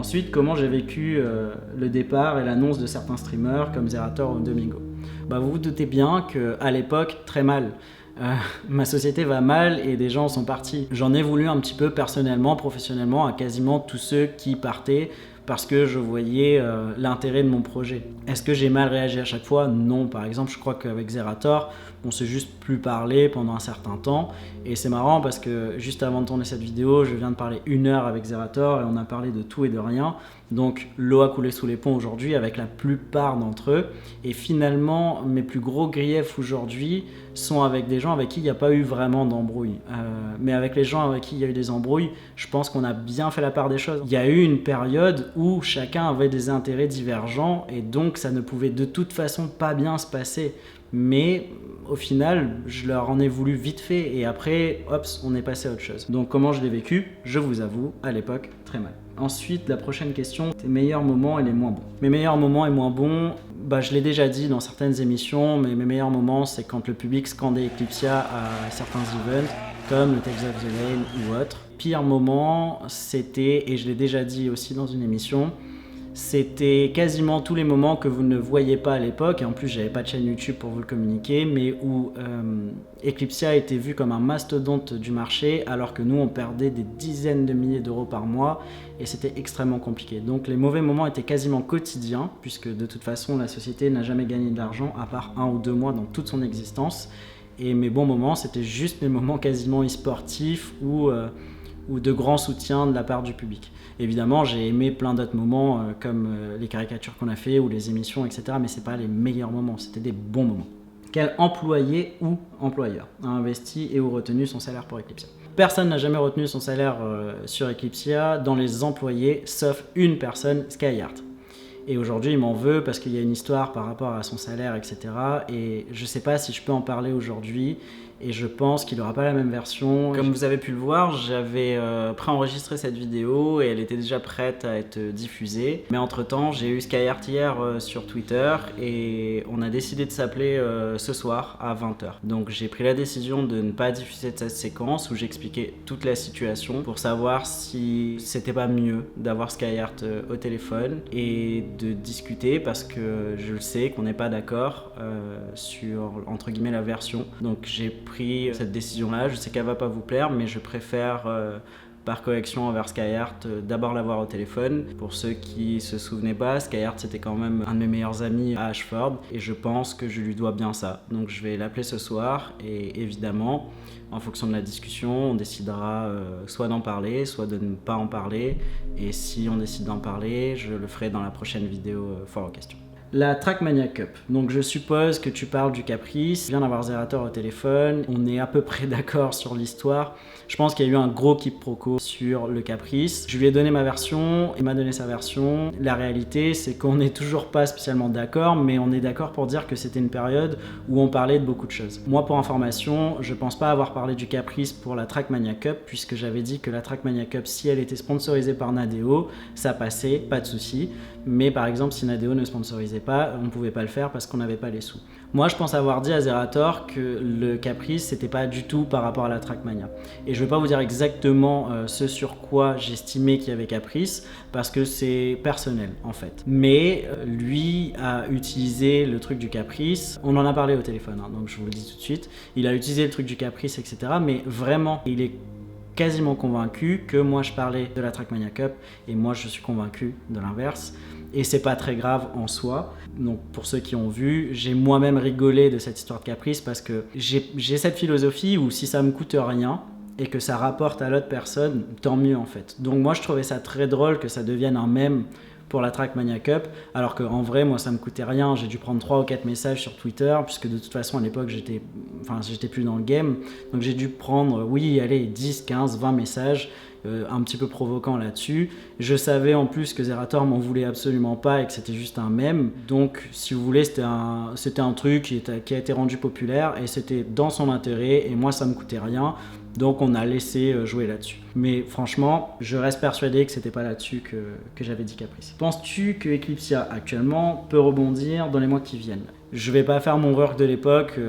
Ensuite, comment j'ai vécu le départ et l'annonce de certains streamers comme Zerator ou Domingo. Vous vous doutez bien qu'à l'époque, très mal. Ma société va mal et des gens sont partis. J'en ai voulu un petit peu personnellement, professionnellement à quasiment tous ceux qui partaient parce que je voyais l'intérêt de mon projet. Est-ce que j'ai mal réagi à chaque fois? Non. Par exemple, je crois qu'avec Zerator, on s'est juste plus parlé pendant un certain temps. Et c'est marrant parce que juste avant de tourner cette vidéo, je viens de parler 1 heure avec Zerator et on a parlé de tout et de rien. Donc l'eau a coulé sous les ponts aujourd'hui avec la plupart d'entre eux. Et finalement, mes plus gros griefs aujourd'hui sont avec des gens avec qui il n'y a pas eu vraiment d'embrouille. Mais avec les gens avec qui il y a eu des embrouilles, je pense qu'on a bien fait la part des choses. Il y a eu une période où chacun avait des intérêts divergents et donc ça ne pouvait de toute façon pas bien se passer. Mais au final, je leur en ai voulu vite fait et après, hop, on est passé à autre chose. Donc comment je l'ai vécu? Je vous avoue, à l'époque, très mal. Ensuite, la prochaine question, tes meilleurs moments et les moins bons. Mes meilleurs moments et moins bons, je l'ai déjà dit dans certaines émissions, mais mes meilleurs moments, c'est quand le public scandait Eclipsia à certains events, comme le Tales of the Lane ou autre. Pire moment, c'était, et je l'ai déjà dit aussi dans une émission, c'était quasiment tous les moments que vous ne voyiez pas à l'époque, et en plus j'avais pas de chaîne YouTube pour vous le communiquer, mais où Eclipsia était vu comme un mastodonte du marché, alors que nous on perdait des dizaines de milliers d'euros par mois, et c'était extrêmement compliqué. Donc les mauvais moments étaient quasiment quotidiens, puisque de toute façon la société n'a jamais gagné de l'argent, à part 1 ou 2 mois dans toute son existence, et mes bons moments c'était juste mes moments quasiment e-sportifs, ou de grands soutiens de la part du public. Évidemment, j'ai aimé plein d'autres moments comme les caricatures qu'on a fait ou les émissions, etc. Mais c'est pas les meilleurs moments, c'était des bons moments. Quel employé ou employeur a investi et ou retenu son salaire pour Eclipsia? Personne n'a jamais retenu son salaire sur Eclipsia dans les employés, sauf une personne, Skyheart. Et aujourd'hui, il m'en veut parce qu'il y a une histoire par rapport à son salaire, etc. Et je sais pas si je peux en parler aujourd'hui. Et je pense qu'il n'aura pas la même version. Comme vous avez pu le voir, j'avais préenregistré cette vidéo et elle était déjà prête à être diffusée. Mais entre temps, j'ai eu Skyheart hier sur Twitter et on a décidé de s'appeler ce soir à 20h. Donc j'ai pris la décision de ne pas diffuser de cette séquence où j'expliquais toute la situation pour savoir si c'était pas mieux d'avoir Skyheart au téléphone et de discuter parce que je le sais qu'on n'est pas d'accord sur entre guillemets la version. Donc j'ai pris cette décision-là. Je sais qu'elle va pas vous plaire, mais je préfère, par correction envers Skyheart, d'abord l'avoir au téléphone. Pour ceux qui se souvenaient pas, Skyheart c'était quand même un de mes meilleurs amis à Ashford, et je pense que je lui dois bien ça. Donc je vais l'appeler ce soir, et évidemment, en fonction de la discussion, on décidera soit d'en parler, soit de ne pas en parler. Et si on décide d'en parler, je le ferai dans la prochaine vidéo fort en question. La Trackmania Cup. Donc je suppose que tu parles du Caprice. Je viens d'avoir Zerator au téléphone. On est à peu près d'accord sur l'histoire. Je pense qu'il y a eu un gros quiproquo sur le Caprice. Je lui ai donné ma version, il m'a donné sa version. La réalité, c'est qu'on n'est toujours pas spécialement d'accord, mais on est d'accord pour dire que c'était une période où on parlait de beaucoup de choses. Moi, pour information, je pense pas avoir parlé du Caprice pour la Trackmania Cup, puisque j'avais dit que la Trackmania Cup, si elle était sponsorisée par Nadeo, ça passait, pas de souci. Mais par exemple, si Nadeo ne sponsorisait pas, on ne pouvait pas le faire parce qu'on n'avait pas les sous. Moi, je pense avoir dit à Zerator que le Caprice, c'était pas du tout par rapport à la Trackmania. Et je vais pas vous dire exactement ce sur quoi j'estimais qu'il y avait Caprice, parce que c'est personnel en fait. Mais lui a utilisé le truc du Caprice, on en a parlé au téléphone, hein, donc je vous le dis tout de suite. Il a utilisé le truc du Caprice, etc. Mais vraiment, il est quasiment convaincu que moi je parlais de la Trackmania Cup et moi je suis convaincu de l'inverse. Et c'est pas très grave en soi. Donc pour ceux qui ont vu, j'ai moi-même rigolé de cette histoire de Caprice parce que j'ai cette philosophie où si ça me coûte rien et que ça rapporte à l'autre personne, tant mieux en fait. Donc moi je trouvais ça très drôle que ça devienne un mème pour la Trackmania Cup, alors qu'en vrai, moi, ça me coûtait rien. J'ai dû prendre 3 ou 4 messages sur Twitter, puisque de toute façon, à l'époque, j'étais plus dans le game. Donc j'ai dû prendre, oui, allez, 10, 15, 20 messages, un petit peu provoquant là-dessus. Je savais en plus que Zerator m'en voulait absolument pas et que c'était juste un mème. Donc, si vous voulez, c'était un truc qui a été rendu populaire et c'était dans son intérêt et moi, ça me coûtait rien. Donc on a laissé jouer là-dessus. Mais franchement, je reste persuadé que c'était pas là-dessus que j'avais dit Caprice. Penses-tu que Eclipsia actuellement peut rebondir dans les mois qui viennent? Je vais pas faire mon work de l'époque,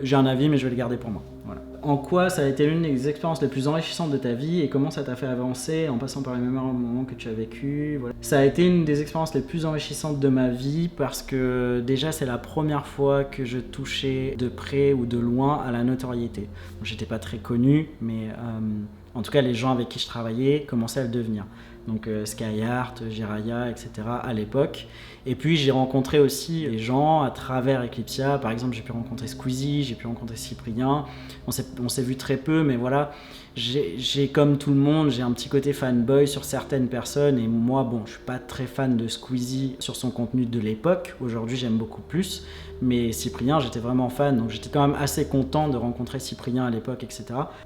j'ai un avis mais je vais le garder pour moi. Voilà. En quoi ça a été l'une des expériences les plus enrichissantes de ta vie et comment ça t'a fait avancer en passant par les meilleurs moments que tu as vécu, voilà. Ça a été une des expériences les plus enrichissantes de ma vie parce que déjà c'est la première fois que je touchais de près ou de loin à la notoriété. Bon, j'étais pas très connu, mais en tout cas les gens avec qui je travaillais commençaient à le devenir. Donc Skyheart, Jiraya, etc. à l'époque. Et puis j'ai rencontré aussi les gens à travers Eclipsia. Par exemple, j'ai pu rencontrer Squeezie, j'ai pu rencontrer Cyprien. On s'est vu très peu, mais voilà. J'ai comme tout le monde, j'ai un petit côté fanboy sur certaines personnes. Et moi, bon, je suis pas très fan de Squeezie sur son contenu de l'époque. Aujourd'hui, j'aime beaucoup plus. Mais Cyprien, j'étais vraiment fan. Donc j'étais quand même assez content de rencontrer Cyprien à l'époque, etc.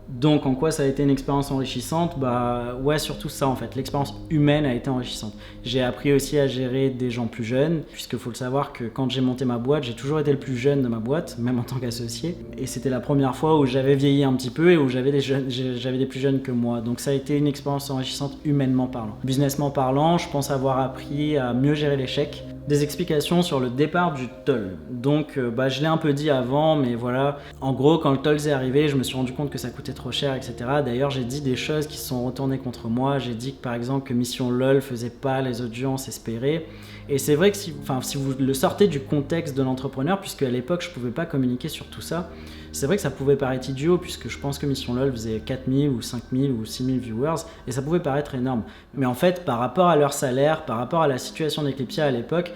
Donc en quoi ça a été une expérience enrichissante? Bah ouais, surtout ça en fait. L'expérience humaine a été enrichissante. J'ai appris aussi à gérer des gens plus jeunes, puisque faut le savoir que quand j'ai monté ma boîte, j'ai toujours été le plus jeune de ma boîte, même en tant qu'associé. Et c'était la première fois où j'avais vieilli un petit peu et où j'avais des plus jeunes que moi. Donc ça a été une expérience enrichissante humainement parlant. Businessment parlant, je pense avoir appris à mieux gérer l'échec. Des explications sur le départ du toll. Donc je l'ai un peu dit avant, mais voilà. En gros, quand le toll est arrivé, je me suis rendu compte que ça coûtait trop cher, etc. D'ailleurs, j'ai dit des choses qui se sont retournées contre moi. J'ai dit que par exemple que Mission LOL faisait pas les audiences espérées. Et c'est vrai que si vous le sortez du contexte de l'entrepreneur, puisque à l'époque je pouvais pas communiquer sur tout ça, c'est vrai que ça pouvait paraître idiot, puisque je pense que Mission LOL faisait 4000 ou 5000 ou 6000 viewers, et ça pouvait paraître énorme. Mais en fait, par rapport à leur salaire, par rapport à la situation d'Eclipsia à l'époque,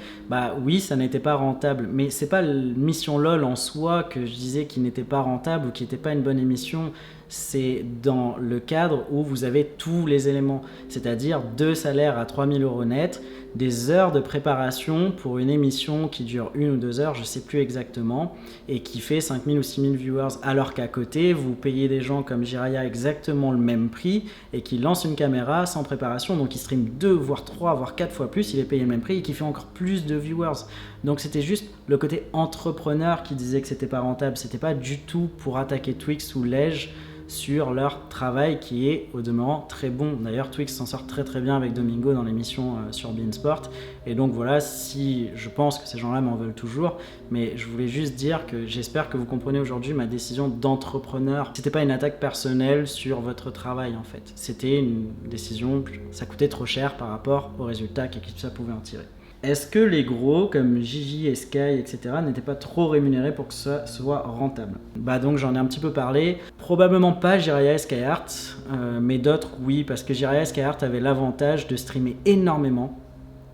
oui, ça n'était pas rentable. Mais c'est pas Mission LOL en soi que je disais qui n'était pas rentable ou qui n'était pas une bonne émission. C'est dans le cadre où vous avez tous les éléments, c'est-à-dire 2 salaires à 3000 € net, des heures de préparation pour une émission qui dure 1 ou 2 heures, je ne sais plus exactement, et qui fait 5000 ou 6000 viewers, alors qu'à côté, vous payez des gens comme Jiraya exactement le même prix et qui lancent une caméra sans préparation, donc il stream 2, voire 3, voire 4 fois plus, il est payé le même prix et qui fait encore plus de viewers. Donc c'était juste le côté entrepreneur qui disait que c'était pas rentable, c'était pas du tout pour attaquer Twix ou Lège sur leur travail qui est au demeurant très bon. D'ailleurs, Twix s'en sort très très bien avec Domingo dans l'émission sur beIN Sport. Et donc voilà, si je pense que ces gens-là m'en veulent toujours, mais je voulais juste dire que j'espère que vous comprenez aujourd'hui ma décision d'entrepreneur. C'était pas une attaque personnelle sur votre travail en fait. C'était une décision, ça coûtait trop cher par rapport aux résultats qu'Eclipsia pouvait en tirer. Est-ce que les gros comme Gigi et Sky, etc. n'étaient pas trop rémunérés pour que ça soit rentable? Donc j'en ai un petit peu parlé. Probablement pas Jiraya et Skyheart, mais d'autres oui, parce que Jiraya et Skyheart avaient l'avantage de streamer énormément.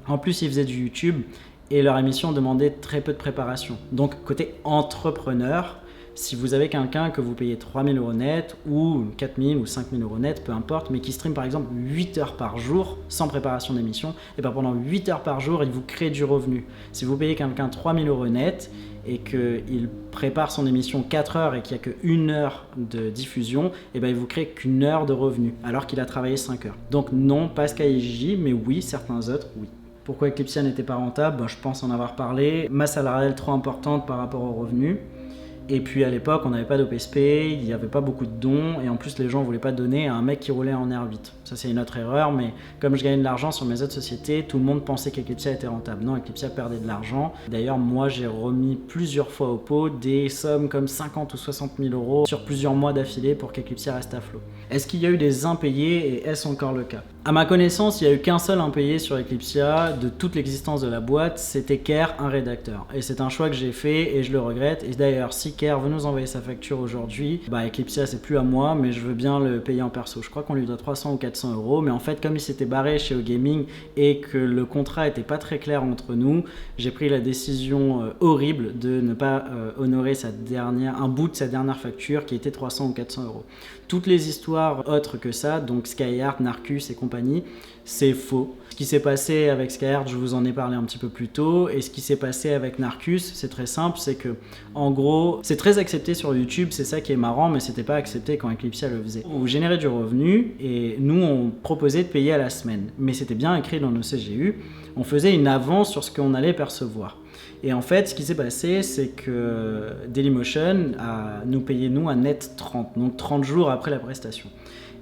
En plus, ils faisaient du YouTube et leur émission demandait très peu de préparation. Donc côté entrepreneur, si vous avez quelqu'un que vous payez 3000 € net ou 4000 ou 5000 € net, peu importe, mais qui stream par exemple 8 heures par jour sans préparation d'émission, et pendant 8 heures par jour, il vous crée du revenu. Si vous payez quelqu'un 3000 € net et qu'il prépare son émission 4 heures et qu'il n'y a qu'une heure de diffusion, il vous crée qu'une heure de revenu alors qu'il a travaillé 5 heures. Donc non, pas Sky et Gigi, mais oui, certains autres, oui. Pourquoi Eclipsia n'était pas rentable? Je pense en avoir parlé. Masse salariale trop importante par rapport aux revenus. Et puis à l'époque, on n'avait pas d'OPSP, il n'y avait pas beaucoup de dons, et en plus les gens ne voulaient pas donner à un mec qui roulait en R8. Ça c'est une autre erreur, mais comme je gagnais de l'argent sur mes autres sociétés, tout le monde pensait qu'Eclipsia était rentable. Non, Eclipsia perdait de l'argent. D'ailleurs, moi j'ai remis plusieurs fois au pot des sommes comme 50 ou 60 000 € sur plusieurs mois d'affilée pour qu'Eclipsia reste à flot. Est-ce qu'il y a eu des impayés et est-ce encore le cas? À ma connaissance, il n'y a eu qu'un seul impayé sur Eclipsia de toute l'existence de la boîte, c'était Kerr, un rédacteur. Et c'est un choix que j'ai fait et je le regrette. Et d'ailleurs, si Kerr veut nous envoyer sa facture aujourd'hui, Eclipsia c'est plus à moi, mais je veux bien le payer en perso. Je crois qu'on lui doit 300 ou 400 €, mais en fait, comme il s'était barré chez OGaming et que le contrat était pas très clair entre nous, j'ai pris la décision horrible de ne pas honorer un bout de sa dernière facture qui était 300 ou 400 €. Toutes les histoires autres que ça, donc Skyheart, Narcus et compagnie, c'est faux. Ce qui s'est passé avec Skyheart, je vous en ai parlé un petit peu plus tôt, et ce qui s'est passé avec Narcus, c'est très simple, c'est que en gros, c'est très accepté sur YouTube, c'est ça qui est marrant, mais c'était pas accepté quand Eclipsia le faisait. Vous générez du revenu, et nous on proposait de payer à la semaine, mais c'était bien écrit dans nos CGU, on faisait une avance sur ce qu'on allait percevoir. Et en fait, ce qui s'est passé, c'est que Dailymotion nous payait nous un net 30, donc 30 jours après la prestation.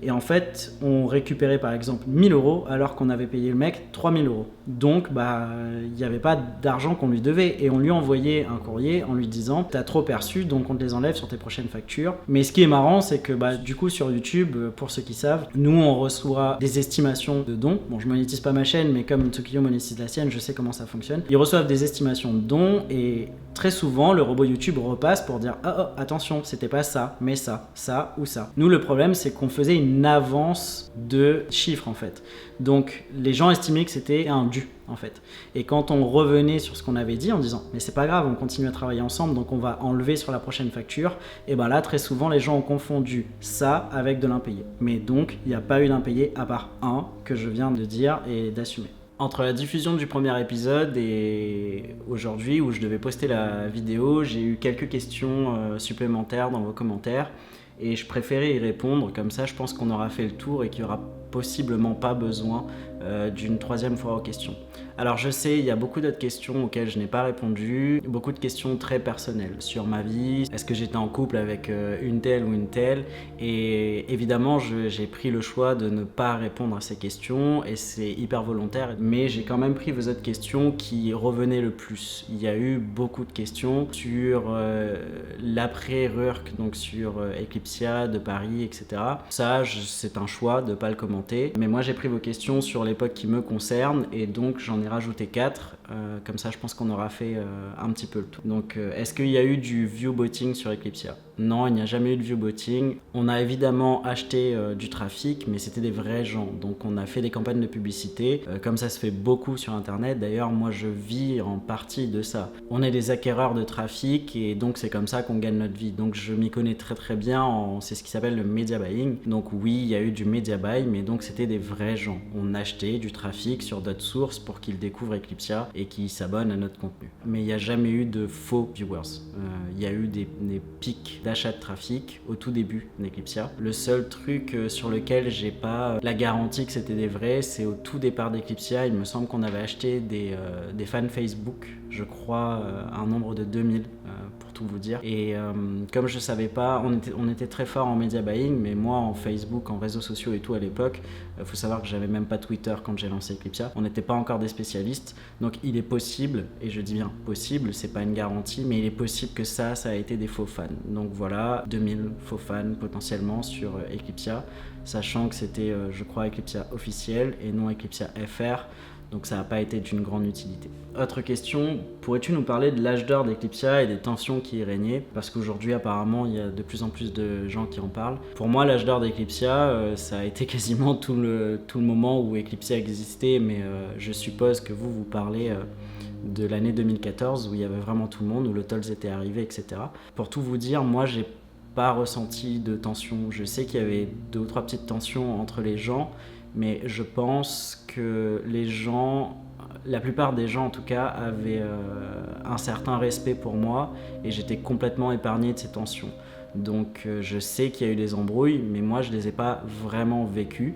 Et en fait, on récupérait par exemple 1000 euros alors qu'on avait payé le mec 3000 euros. Donc, il n'y avait pas d'argent qu'on lui devait. Et on lui envoyait un courrier en lui disant « T'as trop perçu, donc on te les enlève sur tes prochaines factures. » Mais ce qui est marrant, c'est que du coup, sur YouTube, pour ceux qui savent, nous, on reçoit des estimations de dons. Bon, je monétise pas ma chaîne, mais comme Tsukiyo monétise la sienne, je sais comment ça fonctionne. Ils reçoivent des estimations de dons et très souvent, le robot YouTube repasse pour dire « Ah, oh, attention, c'était pas ça, mais ça ou ça. » Nous, le problème, c'est qu'on faisait une avance de chiffres, en fait. Donc, les gens estimaient que c'était un dû, en fait. Et quand on revenait sur ce qu'on avait dit en disant « Mais c'est pas grave, on continue à travailler ensemble, donc on va enlever sur la prochaine facture. » Et ben là, très souvent, les gens ont confondu ça avec de l'impayé. Mais donc, il n'y a pas eu d'impayé à part un que je viens de dire et d'assumer. Entre la diffusion du premier épisode et aujourd'hui où je devais poster la vidéo, j'ai eu quelques questions supplémentaires dans vos commentaires et je préférais y répondre, comme ça je pense qu'on aura fait le tour et qu'il n'y aura possiblement pas besoin d'une troisième fois aux questions. Alors je sais, il y a beaucoup d'autres questions auxquelles je n'ai pas répondu, beaucoup de questions très personnelles sur ma vie, est-ce que j'étais en couple avec une telle ou une telle, et évidemment j'ai pris le choix de ne pas répondre à ces questions et c'est hyper volontaire, mais j'ai quand même pris vos autres questions qui revenaient le plus. Il y a eu beaucoup de questions sur l'après-Rurk, donc sur Eclipsia de Paris, etc. Ça, c'est un choix de ne pas le commenter, mais moi j'ai pris vos questions sur l'époque qui me concerne et donc j'en ai rajouté 4, comme ça je pense qu'on aura fait un petit peu le tour. Donc est-ce qu'il y a eu du viewbotting sur Eclipsia ? Non, il n'y a jamais eu de viewbotting. On a évidemment acheté du trafic, mais c'était des vrais gens. Donc on a fait des campagnes de publicité, comme ça se fait beaucoup sur internet. D'ailleurs, moi je vis en partie de ça. On est des acquéreurs de trafic et donc c'est comme ça qu'on gagne notre vie. Donc je m'y connais très très bien, c'est ce qui s'appelle le media buying. Donc oui, il y a eu du media buy, mais donc c'était des vrais gens. On achetait du trafic sur d'autres sources pour qu'ils découvrent Eclipsia et qu'ils s'abonnent à notre contenu. Mais il n'y a jamais eu de faux viewers. Il y a eu des pics d'achat de trafic au tout début d'Eclipsia. Le seul truc sur lequel j'ai pas la garantie que c'était des vrais, c'est au tout départ d'Eclipsia, il me semble qu'on avait acheté des fans Facebook, je crois un nombre de 2000 pour tout vous dire. Et comme je savais pas, on était très fort en media buying, mais moi en Facebook, en réseaux sociaux et tout à l'époque, faut savoir que j'avais même pas Twitter quand j'ai lancé Eclipsia, on n'était pas encore des spécialistes, donc il est possible, et je dis bien possible, c'est pas une garantie, mais il est possible que ça a été des faux fans. Donc voilà, 2000 faux fans potentiellement sur Eclipsia, sachant que c'était je crois Eclipsia officiel et non Eclipsia FR, donc ça n'a pas été d'une grande utilité. Autre question, pourrais-tu nous parler de l'âge d'or d'Eclipsia et des tensions qui y régnaient ? Parce qu'aujourd'hui apparemment il y a de plus en plus de gens qui en parlent. Pour moi l'âge d'or d'Eclipsia, ça a été quasiment tout le moment où Eclipsia existait, mais je suppose que vous parlez de l'année 2014 où il y avait vraiment tout le monde, où le Tolz était arrivé, etc. Pour tout vous dire, moi j'ai pas ressenti de tension. Je sais qu'il y avait 2 ou 3 petites tensions entre les gens, mais je pense que les gens, la plupart des gens en tout cas, avaient un certain respect pour moi et j'étais complètement épargné de ces tensions. Donc je sais qu'il y a eu des embrouilles, mais moi je les ai pas vraiment vécues.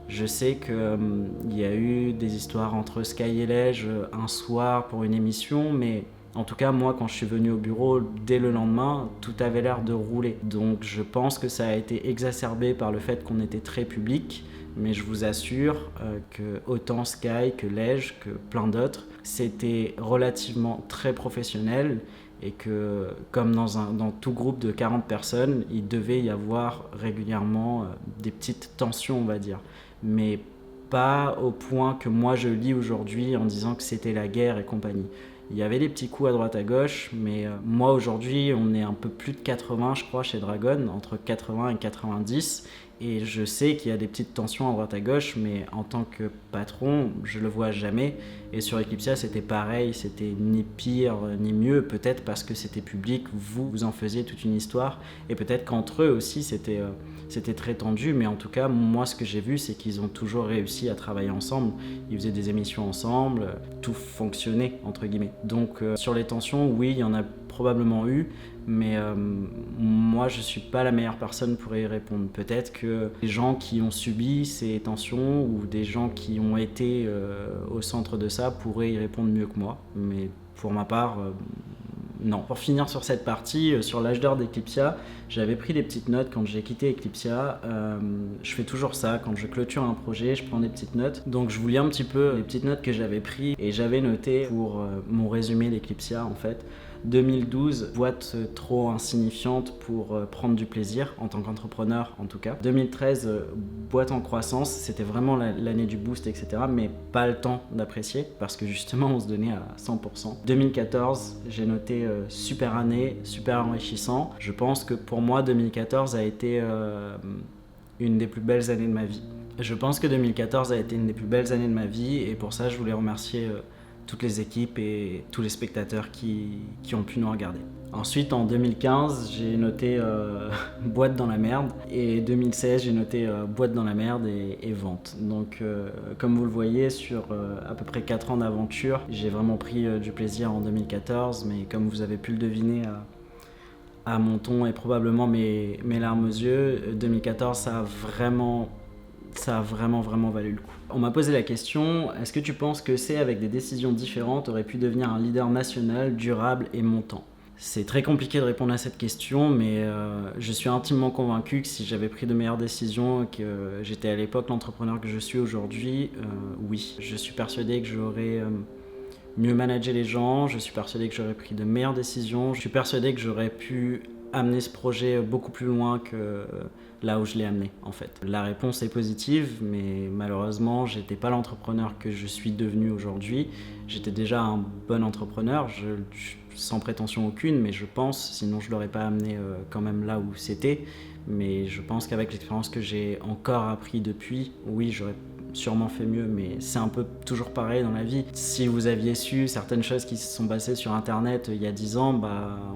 Je sais qu'il y a eu des histoires entre Sky et Lej un soir pour une émission, mais en tout cas, moi, quand je suis venu au bureau, dès le lendemain, tout avait l'air de rouler. Donc je pense que ça a été exacerbé par le fait qu'on était très public, mais je vous assure que autant Sky que Lej, que plein d'autres, c'était relativement très professionnel et que, comme dans tout groupe de 40 personnes, il devait y avoir régulièrement des petites tensions, on va dire. Mais pas au point que moi je lis aujourd'hui en disant que c'était la guerre et compagnie. Il y avait des petits coups à droite à gauche, mais moi aujourd'hui on est un peu plus de 80 je crois chez Dragon, entre 80 et 90, et je sais qu'il y a des petites tensions à droite à gauche, mais en tant que patron je le vois jamais. Et sur Eclipsia c'était pareil, c'était ni pire ni mieux, peut-être parce que c'était public, vous en faisiez toute une histoire, et peut-être qu'entre eux aussi c'était très tendu, mais en tout cas moi ce que j'ai vu c'est qu'ils ont toujours réussi à travailler ensemble, ils faisaient des émissions ensemble, tout fonctionnait entre guillemets. Donc sur les tensions, oui il y en a probablement eu, mais moi je suis pas la meilleure personne pour y répondre. Peut-être que les gens qui ont subi ces tensions ou des gens qui ont été au centre de ça pourraient y répondre mieux que moi, mais pour ma part Non. Pour finir sur cette partie, sur l'âge d'or d'Eclipsia, j'avais pris des petites notes quand j'ai quitté Eclipsia. Je fais toujours ça, quand je clôture un projet, je prends des petites notes. Donc je vous lis un petit peu les petites notes que j'avais prises et j'avais noté pour mon résumé d'Eclipsia en fait. 2012, boîte trop insignifiante pour prendre du plaisir, en tant qu'entrepreneur en tout cas. 2013, boîte en croissance, c'était vraiment l'année du boost, etc. Mais pas le temps d'apprécier, parce que justement on se donnait à 100%. 2014, j'ai noté super année, super enrichissant. Je pense que pour moi, 2014 a été une des plus belles années de ma vie. Je pense que 2014 a été une des plus belles années de ma vie, et pour ça je voulais remercier toutes les équipes et tous les spectateurs qui ont pu nous regarder. Ensuite, en 2015, j'ai noté boîte dans la merde, et 2016, j'ai noté boîte dans la merde et vente. Donc, comme vous le voyez, sur à peu près 4 ans d'aventure, j'ai vraiment pris du plaisir en 2014, mais comme vous avez pu le deviner à mon ton et probablement mes larmes aux yeux, 2014, ça a vraiment valu le coup. On m'a posé la question, est-ce que tu penses que c'est avec des décisions différentes aurait pu devenir un leader national, durable et montant? C'est très compliqué de répondre à cette question, mais je suis intimement convaincu que si j'avais pris de meilleures décisions, que j'étais à l'époque l'entrepreneur que je suis aujourd'hui, oui. Je suis persuadé que j'aurais mieux managé les gens, je suis persuadé que j'aurais pris de meilleures décisions, je suis persuadé que j'aurais pu amener ce projet beaucoup plus loin que là où je l'ai amené en fait. La réponse est positive, mais malheureusement j'étais pas l'entrepreneur que je suis devenu aujourd'hui. J'étais déjà un bon entrepreneur, sans prétention aucune, mais je pense, sinon je l'aurais pas amené quand même là où c'était. Mais je pense qu'avec l'expérience que j'ai encore appris depuis, oui, j'aurais sûrement fait mieux, mais c'est un peu toujours pareil dans la vie. Si vous aviez su certaines choses qui se sont passées sur internet il y a 10 ans,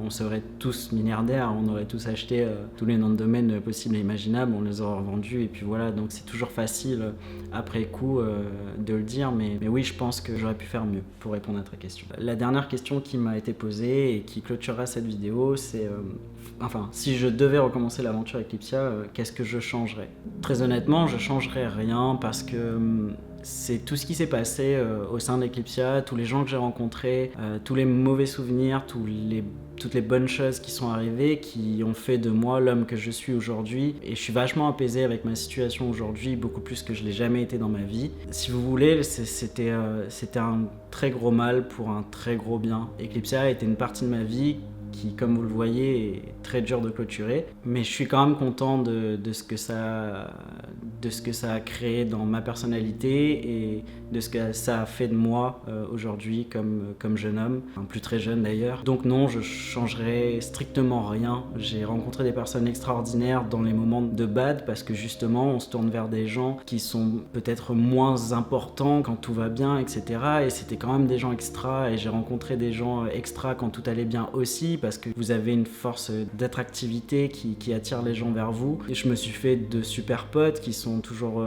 on serait tous milliardaires, on aurait tous acheté tous les noms de domaine possibles et imaginables, on les aurait revendus et puis voilà. Donc c'est toujours facile après coup de le dire, mais oui, je pense que j'aurais pu faire mieux pour répondre à ta question. La dernière question qui m'a été posée et qui clôturera cette vidéo, c'est si je devais recommencer l'aventure Eclipsia, qu'est-ce que je changerais? Très honnêtement, je changerais rien, parce que c'est tout ce qui s'est passé au sein d'Eclipsia, tous les gens que j'ai rencontrés, tous les mauvais souvenirs, toutes les bonnes choses qui sont arrivées, qui ont fait de moi l'homme que je suis aujourd'hui. Et je suis vachement apaisé avec ma situation aujourd'hui, beaucoup plus que je l'ai jamais été dans ma vie. Si vous voulez, c'était un très gros mal pour un très gros bien. Eclipsia a été une partie de ma vie qui, comme vous le voyez, est très dur de clôturer. Mais je suis quand même content de ce que ça a créé dans ma personnalité et de ce que ça a fait de moi aujourd'hui comme jeune homme, plus très jeune d'ailleurs. Donc non, je changerai strictement rien. J'ai rencontré des personnes extraordinaires dans les moments de bad, parce que justement on se tourne vers des gens qui sont peut-être moins importants quand tout va bien, etc. Et c'était quand même des gens extra, et j'ai rencontré des gens extra quand tout allait bien aussi, parce que vous avez une force d'attractivité qui attire les gens vers vous. Et je me suis fait de super potes qui sont toujours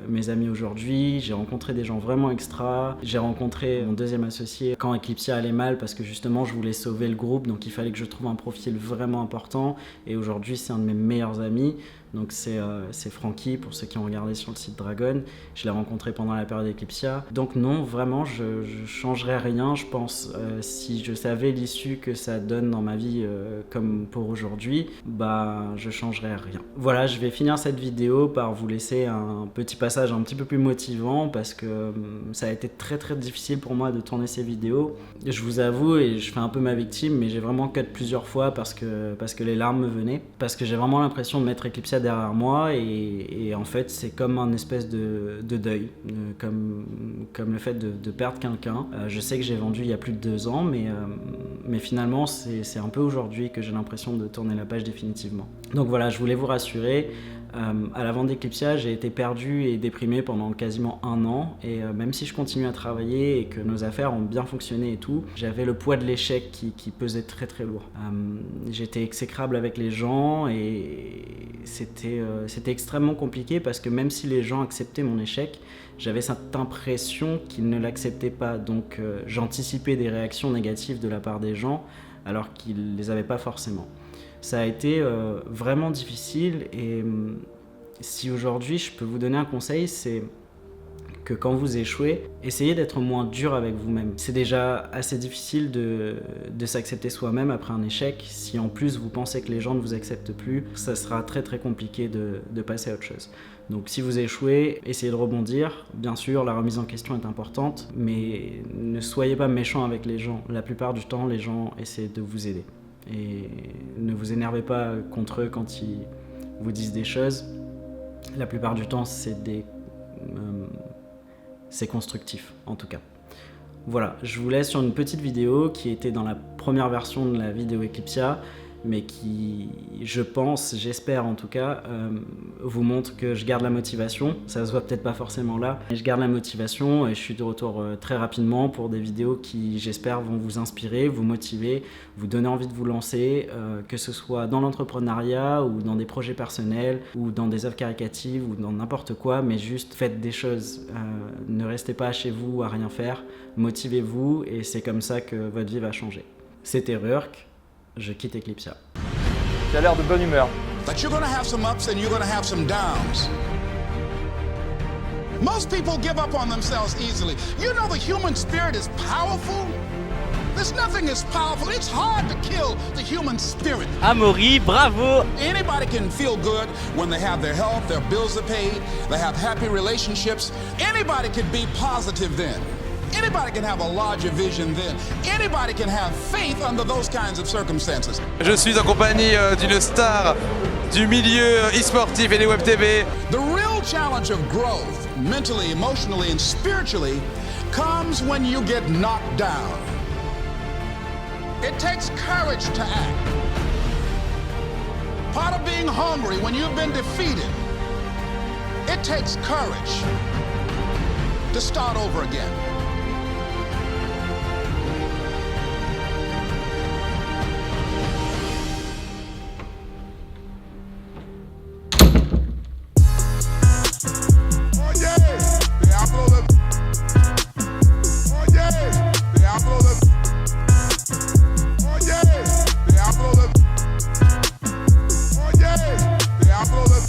mes amis aujourd'hui. J'ai rencontré des gens vraiment extra. J'ai rencontré mon deuxième associé quand Eclipsia allait mal, parce que justement je voulais sauver le groupe, donc il fallait que je trouve un profil vraiment important, et aujourd'hui c'est un de mes meilleurs amis. Donc c'est Francky, pour ceux qui ont regardé sur le site Dragon. Je l'ai rencontré pendant la période Eclipsia. Donc non, vraiment, je changerais rien. Je pense, si je savais l'issue que ça donne dans ma vie comme pour aujourd'hui, je changerais rien. Voilà, je vais finir cette vidéo par vous laisser un petit passage un petit peu plus motivant, parce que ça a été très très difficile pour moi de tourner ces vidéos. Je vous avoue, et je fais un peu ma victime, mais j'ai vraiment cut plusieurs fois parce que les larmes me venaient. Parce que j'ai vraiment l'impression de mettre Eclipsia derrière moi, et en fait c'est comme un espèce de deuil, comme le fait de perdre quelqu'un. Je sais que j'ai vendu il y a plus de 2 ans, mais finalement c'est un peu aujourd'hui que j'ai l'impression de tourner la page définitivement. Donc voilà, je voulais vous rassurer. À la vente d'Eclipsia, j'ai été perdu et déprimé pendant quasiment 1 an, et même si je continue à travailler et que nos affaires ont bien fonctionné et tout, j'avais le poids de l'échec qui pesait très très lourd. J'étais exécrable avec les gens, et c'était extrêmement compliqué, parce que même si les gens acceptaient mon échec, j'avais cette impression qu'ils ne l'acceptaient pas. Donc j'anticipais des réactions négatives de la part des gens alors qu'ils les avaient pas forcément. Ça a été vraiment difficile, et si aujourd'hui je peux vous donner un conseil, c'est que quand vous échouez, essayez d'être moins dur avec vous-même. C'est déjà assez difficile de s'accepter soi-même après un échec. Si en plus vous pensez que les gens ne vous acceptent plus, ça sera très très compliqué de passer à autre chose. Donc si vous échouez, essayez de rebondir. Bien sûr, la remise en question est importante, mais ne soyez pas méchant avec les gens. La plupart du temps, les gens essaient de vous aider. Et ne vous énervez pas contre eux quand ils vous disent des choses. La plupart du temps, c'est constructif, en tout cas. Voilà, je vous laisse sur une petite vidéo qui était dans la première version de la vidéo Eclipsia, mais qui, je pense, j'espère en tout cas, vous montre que je garde la motivation. Ça se voit peut-être pas forcément là, mais je garde la motivation et je suis de retour très rapidement pour des vidéos qui, j'espère, vont vous inspirer, vous motiver, vous donner envie de vous lancer, que ce soit dans l'entrepreneuriat ou dans des projets personnels ou dans des œuvres caritatives ou dans n'importe quoi, mais juste faites des choses. Ne restez pas chez vous à rien faire, motivez-vous et c'est comme ça que votre vie va changer. C'était Rurk. Je quitte Eclipsia. Tu as l'air de bonne humeur. But you're gonna have some ups and you're gonna have some downs. Most people give up on themselves easily. You know the human spirit is powerful. There's nothing as powerful. It's hard to kill the human spirit. Amaury, bravo! Anybody can feel good when they have their health, their bills are paid, they have happy relationships. Anybody can be positive then. Anybody can have a larger vision then. Anybody can have faith under those kinds of circumstances. Je suis en compagnie d'une star du milieu e-sportif et des web TV. The real challenge of growth, mentally, emotionally, and spiritually, comes when you get knocked down. It takes courage to act. Part of being hungry when you've been defeated, it takes courage to start over again.